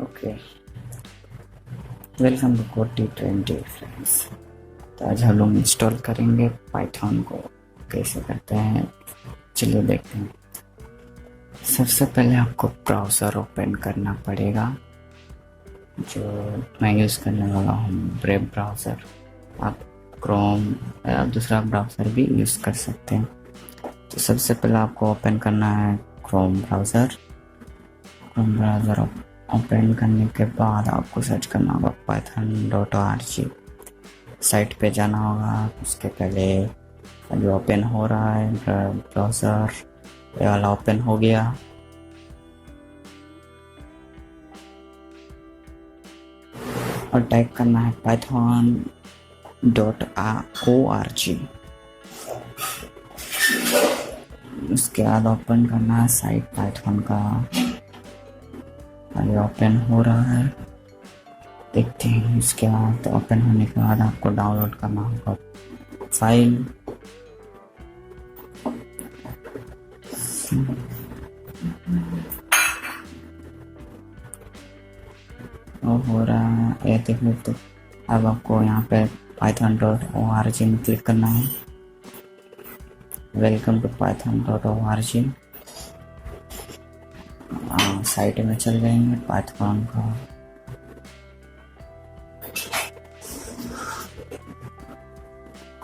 Okay, welcome to CODET20 friends. तो आज हम लोग इंस्टॉल करेंगे पाइथन को। कैसे करते हैं चलिए देखते हैं। सबसे पहले आपको ब्राउज़र ओपन करना पड़ेगा। जो मैं यूज़ करने वाला हूँ ब्रेव ब्राउज़र। आप क्रोम या दूसरा ब्राउज़र भी यूज़ कर सकते हैं। तो सबसे पहले आपको ओपन करना है क्रोम ब्राउज़र। ओपन करने के बाद आपको सर्च करना होगा python.org। साइट पे जाना होगा। उसके पहले जो ओपन हो रहा है ब्राउज़र, ये वाला ओपन हो गया। और टाइप करना है python.org। उसके बाद ओपन करना है साइट पाइथन का। ये ओपन हो रहा है, देखते हैं। उसके बाद ओपन होने के बाद आपको डाउनलोड करना होगा फाइल। और हो रहा है ये देखो। तो अब आपको यहाँ पे python.org में क्लिक करना है। Welcome to python.org। साइट में चल जाएंगे पाइथन का।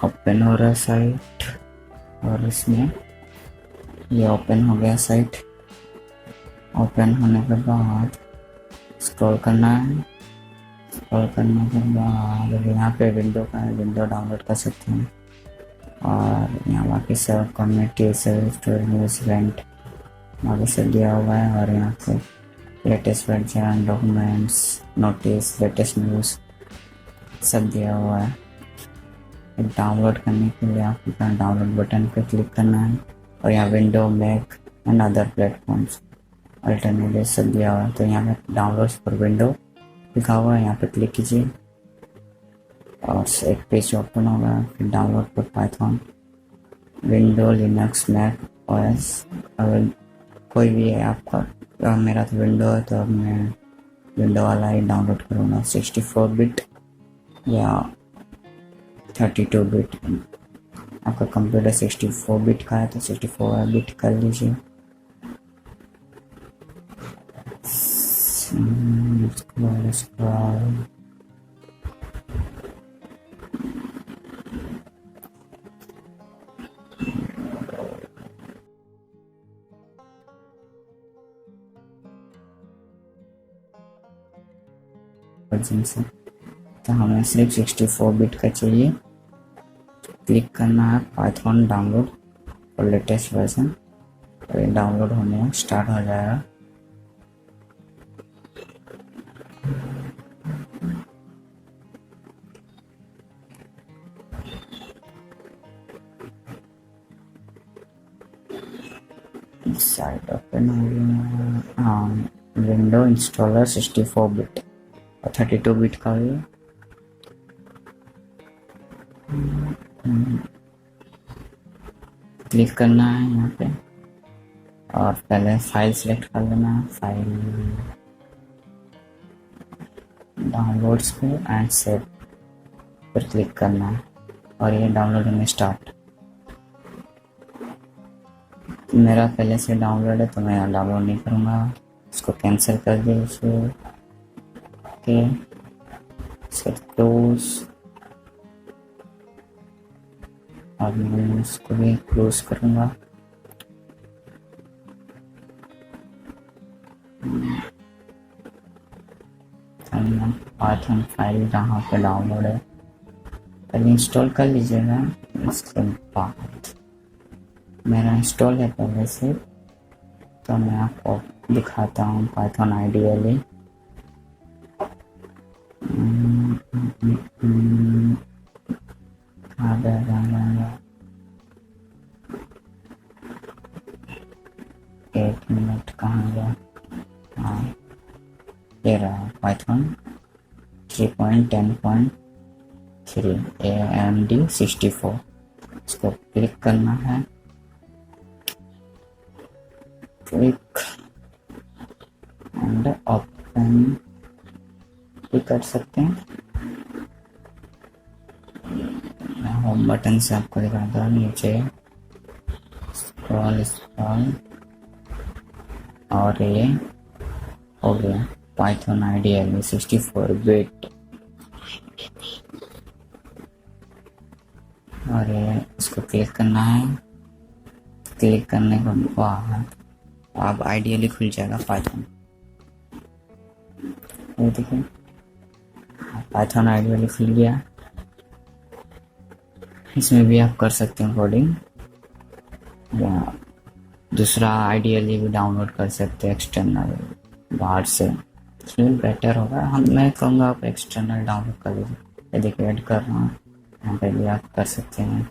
ओपन हो रहा है साइट, और इसमें ये ओपन हो गया साइट। ओपन होने के बाद स्क्रॉल करना है। स्क्रॉल करने के बाद यहाँ पे विंडो का है, विंडो डाउनलोड कर सकते हैं। और यहाँ बाकी सब कम्युनिटी न्यूज़ इवेंट बाकी सब दिया हुआ है। और यहाँ पे latest version, documents, notice, latest news सब दिया हुआ है। डाउनलोड करने के लिए आपको डाउनलोड बटन पे क्लिक करना है। और यहाँ window, Mac and other platforms alternative सब दिया हुआ है। तो यहाँ पे डाउनलोड्स फॉर विंडो लिखा हुआ है, यहाँ पे क्लिक कीजिए और एक पेज ओपन होगा। फिर download for Python, window, Linux, Mac OS. अगर कोई भी है आपका, मेरा तो विंडो है तो अब मैं विंडो वाला ही डाउनलोड करूँगा। 64 बिट या 32 बिट। आपका कंप्यूटर 64 बिट का है तो 64 बिट कर लीजिए। से तो हमें सिर्फ 64 बिट का चाहिए। क्लिक करना है पाइथन डाउनलोड और लेटेस्ट वर्जन। तो ये डाउनलोड होने में स्टार्ट हो जाएगा। साइट ओपन हो गया। हाँ, विंडो इंस्टॉलर 64 बिट और 32 बिट का भी। क्लिक करना है यहाँ पे और पहले फाइल सेलेक्ट कर लेना है। फाइल डाउनलोड्स पे एंड सेव पर क्लिक करना है और ये डाउनलोड होने स्टार्ट। मेरा पहले से डाउनलोड है तो मैं डाउनलोड नहीं करूँगा, इसको कैंसिल कर दीजिए। Okay, close. और मैं इसको भी क्लोज करूँगा। पाइथन फाइल जहाँ पे डाउनलोड है पहले इंस्टॉल कर लीजिएगा। इसके बाद मेरा इंस्टॉल है पहले से, तो मैं आपको दिखाता हूँ पाइथन आइडियली। एक मिनट, कहाँ गया? हाँ, ये रहा पाइथन 3.10.3 AMD 64। इसको क्लिक करना है। क्लिक एंड ओपन भी कर सकते हैं। मैं होम बटन से आपको दिखाता हूँ, नीचे स्क्रॉल और ये हो गया पाइथन आइडियल 64 बिट। और ये इसको क्लिक करना है। क्लिक करने के बाद अब आइडियली खुल जाएगा पाइथन। ये देखिए पाइथन आइडियली खुल गया। इसमें भी आप कर सकते हैं कोडिंग, या दूसरा आइडियली भी डाउनलोड कर सकते हैं एक्सटर्नल बाहर से, इसमें बेटर होगा। मैं कहूँगा आप एक्सटर्नल डाउनलोड कर लीजिए। ये देखिए ऐड कर रहा हूँ, यहाँ पे भी आप कर सकते हैं।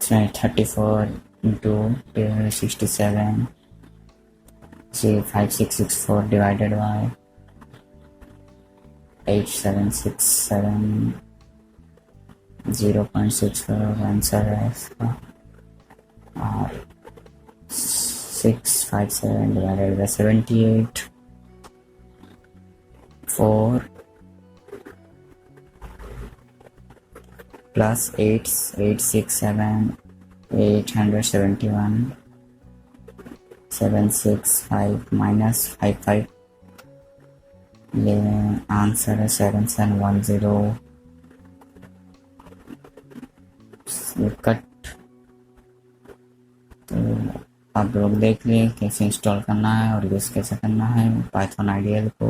इसमें 34 × 67 5664 डिवाइडेड बाय 8767 0.64 आंसर है इसका। और 657 डिवाइडेड बाय 78 4 प्लस 867 871 765 माइनस 55, ये आंसर है 7710। कट। तो आप लोग देख लिए कैसे इंस्टॉल करना है और यूज़ कैसे करना है पाइथन आइडियल को।